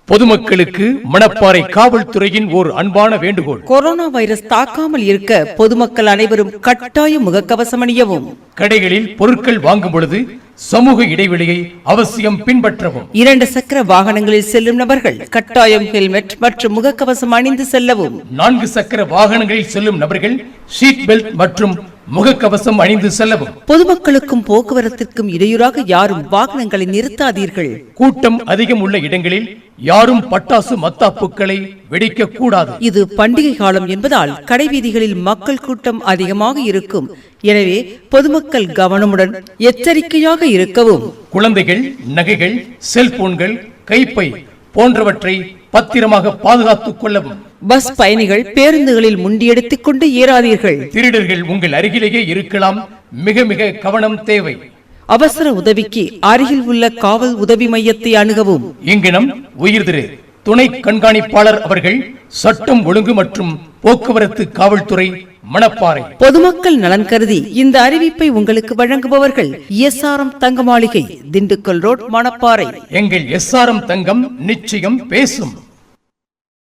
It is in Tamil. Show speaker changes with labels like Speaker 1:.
Speaker 1: பொதுமக்களுக்கு மணப்பாறை காவல்துறையின் ஓர் அன்பான வேண்டுகோள்.
Speaker 2: கொரோனா வைரஸ் தாக்காமல் இருக்க பொதுமக்கள் அனைவரும் கட்டாய முகக்கவசம் அணியவும்.
Speaker 1: கடைகளில் பொருட்கள் வாங்கும் பொழுது சமூக இடைவெளியை அவசியம் பின்பற்றவும்.
Speaker 2: 2 சக்கர வாகனங்களில் செல்லும் நபர்கள் கட்டாயம் ஹெல்மெட் மற்றும் முகக்கவசம் அணிந்து செல்லவும்.
Speaker 1: 4 சக்கர வாகனங்களில் செல்லும் நபர்கள் சீட் பெல்ட் மற்றும் முகக்கவசம் அணிந்து செல்லவும்.
Speaker 2: பொதுமக்களுக்கும் போக்குவரத்திற்கும் இடையூறாக யாரும் வாகனங்களை நிறுத்தாதீர்கள்.
Speaker 1: கூட்டம் அதிகம் உள்ள இடங்களில் யாரும் பட்டாசு மத்தாப்புக்களை வெடிக்க கூடாது.
Speaker 2: இது பண்டிகை காலம் என்பதால் கடைவீதிகளில் மக்கள் கூட்டம் அதிகமாக இருக்கும். எனவே பொதுமக்கள் கவனமுடன் எச்சரிக்கையாக இருக்கவும்.
Speaker 1: குழந்தைகள், நகைகள், செல்போன்கள், கைப்பை போன்றவற்றை பத்திரமாக பாதுகாத்துக் கொள்ளவும்.
Speaker 2: பஸ் பயணிகள் பேருந்துகளில் முண்டியெடுத்துக் கொண்டு ஏறாதீர்கள்.
Speaker 1: திருடர்கள் உங்கள் அருகிலேயே இருக்கலாம். மிக மிக கவனம் தேவை.
Speaker 2: அவசர உதவிக்கு அருகில் உள்ள காவல் உதவி மையத்தை அணுகவும்.
Speaker 1: இங்கனம் உயிர் திரு துணை கண்காணிப்பாளர் அவர்கள், சட்டம் ஒழுங்கு மற்றும் போக்குவரத்து காவல்துறை, மணப்பாறை.
Speaker 2: பொதுமக்கள் நலன் கருதி இந்த அறிவிப்பை உங்களுக்கு வழங்குபவர்கள் SRM தங்க மாளிகை, திண்டுக்கல் ரோட், மணப்பாறை.
Speaker 1: எங்கள் SRM தங்கம் நிச்சயம் பேசும்.